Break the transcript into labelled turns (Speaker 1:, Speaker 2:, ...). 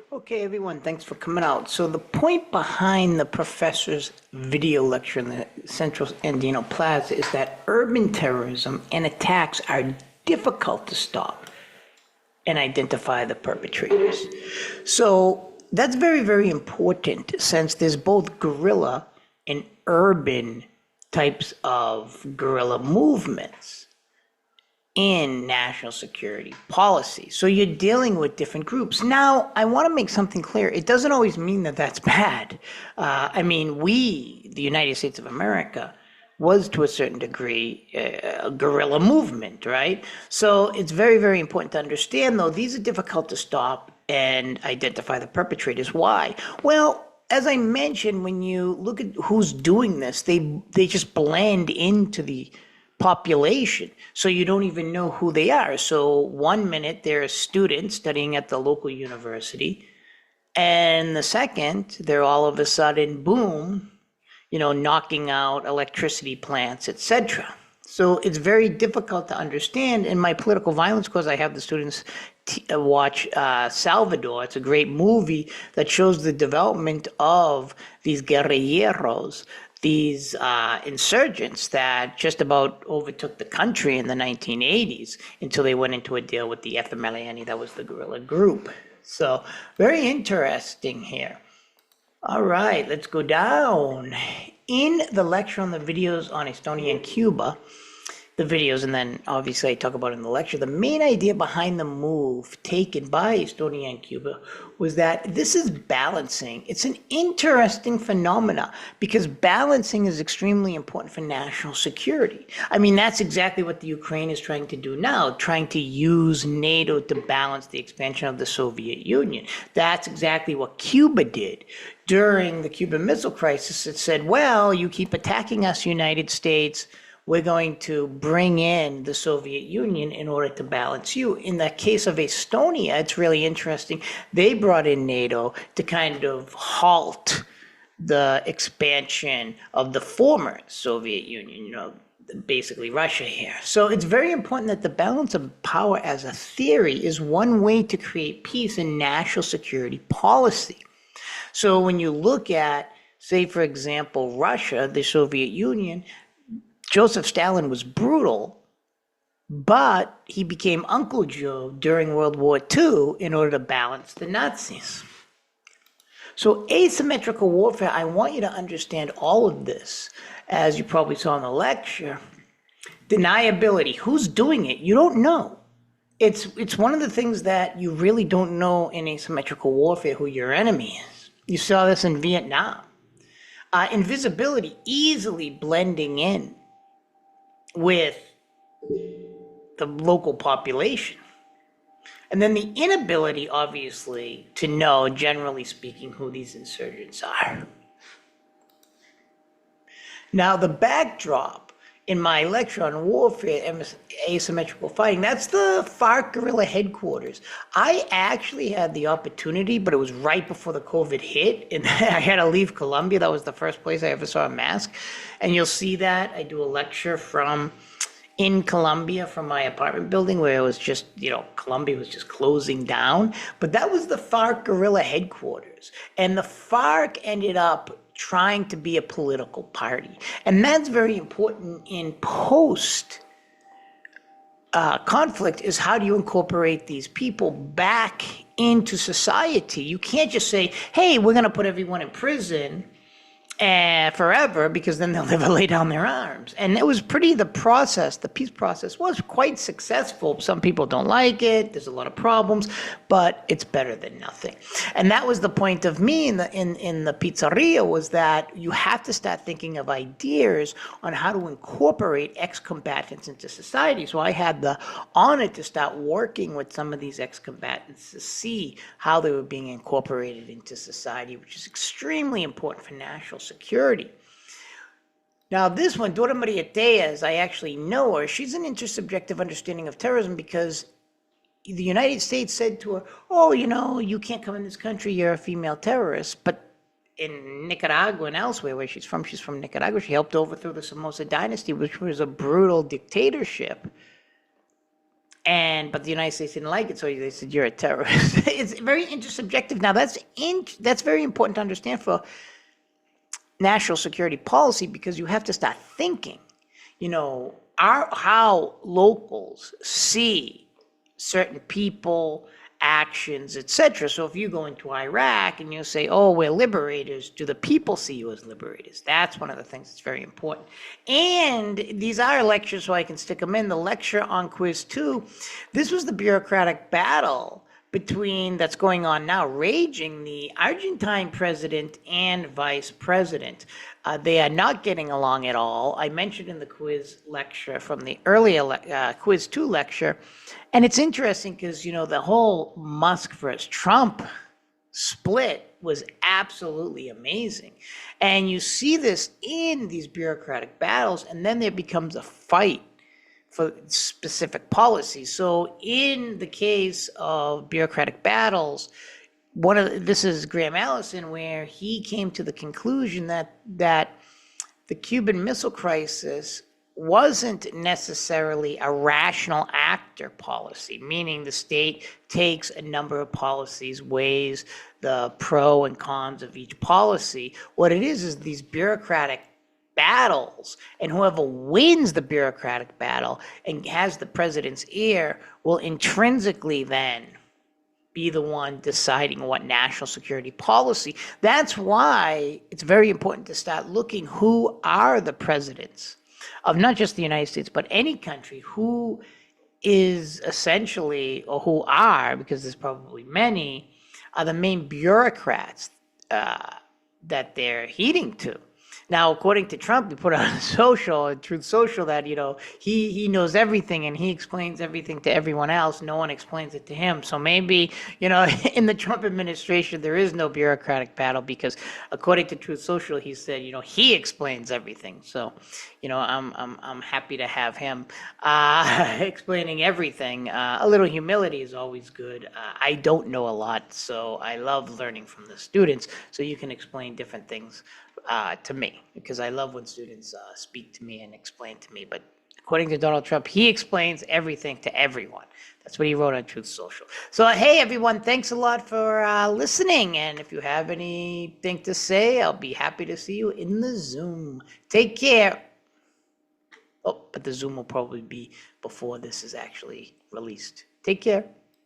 Speaker 1: Okay, everyone, thanks for coming out. So the point behind the professor's video lecture in the Central Andino Plaza is that urban terrorism and attacks are difficult to stop and identify the perpetrators. So that's very, very important since there's both guerrilla and urban types of guerrilla movements in national security policy. So you're dealing with different groups. Now, I want to make something clear. It doesn't always mean that that's bad. The United States of America, was to a certain degree a guerrilla movement, right? So it's very, very important to understand, though, these are difficult to stop and identify the perpetrators. Why? Well, as I mentioned, when you look at who's doing this, they just blend into the population. So you don't even know who they are. So one minute they're a student studying at the local university, and the second they're all of a sudden, boom, knocking out electricity plants, etc. So it's very difficult to understand. In my political violence course, I have the students watch Salvador. It's a great movie that shows the development of these guerrilleros, these insurgents that just about overtook the country in the 1980s until they went into a deal with the FMLN, that was the guerrilla group. So very interesting here. All right, let's go down. In the lecture on the videos on Estonia and Cuba, the videos, and then obviously I talk about it in the lecture, the main idea behind the move taken by Estonia and Cuba was that this is balancing. It's an interesting phenomena because balancing is extremely important for national security. I mean, that's exactly what the Ukraine is trying to do now, trying to use NATO to balance the expansion of the Soviet Union. That's exactly what Cuba did. During the Cuban Missile Crisis, it said, well, you keep attacking us, United States, we're going to bring in the Soviet Union in order to balance you. In the case of Estonia, it's really interesting. They brought in NATO to kind of halt the expansion of the former Soviet Union, basically Russia here. So it's very important that the balance of power as a theory is one way to create peace in national security policy. So when you look at, say, for example, Russia, the Soviet Union, Joseph Stalin was brutal, but he became Uncle Joe during World War II in order to balance the Nazis. So asymmetrical warfare, I want you to understand all of this, as you probably saw in the lecture. Deniability, who's doing it? You don't know. It's one of the things that you really don't know in asymmetrical warfare who your enemy is. You saw this in Vietnam. Invisibility, easily blending in with the local population. And then the inability, obviously, to know, generally speaking, who these insurgents are. Now, the backdrop in my lecture on warfare and asymmetrical fighting, that's the FARC guerrilla headquarters. I actually had the opportunity, but it was right before the COVID hit, and I had to leave Colombia. That was the first place I ever saw a mask. And you'll see that I do a lecture in Colombia from my apartment building where it was just, Colombia was just closing down. But that was the FARC guerrilla headquarters. And the FARC ended up trying to be a political party. And that's very important in post conflict, is how do you incorporate these people back into society? You can't just say, hey, we're going to put everyone in prison forever, because then they'll never lay down their arms. And it was the peace process was quite successful. Some people don't like it. There's a lot of problems, but it's better than nothing. And that was the point of me in the pizzeria, was that you have to start thinking of ideas on how to incorporate ex-combatants into society. So I had the honor to start working with some of these ex-combatants to see how they were being incorporated into society, which is extremely important for national security. Now, this one, Dora Maria Tejas, I actually know her. She's an intersubjective understanding of terrorism, because the United States said to her, oh, you can't come in this country, you're a female terrorist. But in Nicaragua and elsewhere where she's from Nicaragua, she helped overthrow the Somoza dynasty, which was a brutal dictatorship. but the United States didn't like it, so they said you're a terrorist. It's very intersubjective. Now that's very important to understand for national security policy, because you have to start thinking, how locals see certain people, actions, etc. So if you go into Iraq and you say, oh, we're liberators, do the people see you as liberators? That's one of the things that's very important. And these are lectures, so I can stick them in. The lecture on quiz 2, this was the bureaucratic battle that's going on now, raging the Argentine president and vice president. They are not getting along at all. I mentioned in the quiz lecture from the earlier quiz 2 lecture, and it's interesting because, the whole Musk versus Trump split was absolutely amazing. And you see this in these bureaucratic battles, and then there becomes a fight for specific policies. So in the case of bureaucratic battles, this is Graham Allison, where he came to the conclusion that the Cuban Missile Crisis wasn't necessarily a rational actor policy, meaning the state takes a number of policies, weighs the pro and cons of each policy. What it is these bureaucratic battles, and whoever wins the bureaucratic battle and has the president's ear will intrinsically then be the one deciding what national security policy. That's why it's very important to start looking who are the presidents of not just the United States, but any country, who is essentially, or who are, because there's probably many, are the main bureaucrats that they're heeding to. Now, according to Trump, he put on Truth Social, that, he knows everything and he explains everything to everyone else. No one explains it to him. So maybe, in the Trump administration, there is no bureaucratic battle, because according to Truth Social, he said, he explains everything. So, I'm happy to have him explaining everything. A little humility is always good. I don't know a lot, so I love learning from the students, so you can explain different things to me, because I love when students speak to me and explain to me. But according to Donald Trump, he explains everything to everyone. That's what he wrote on Truth Social. So, hey, everyone, thanks a lot for listening. And if you have anything to say, I'll be happy to see you in the Zoom. Take care. Oh, but the Zoom will probably be before this is actually released. Take care.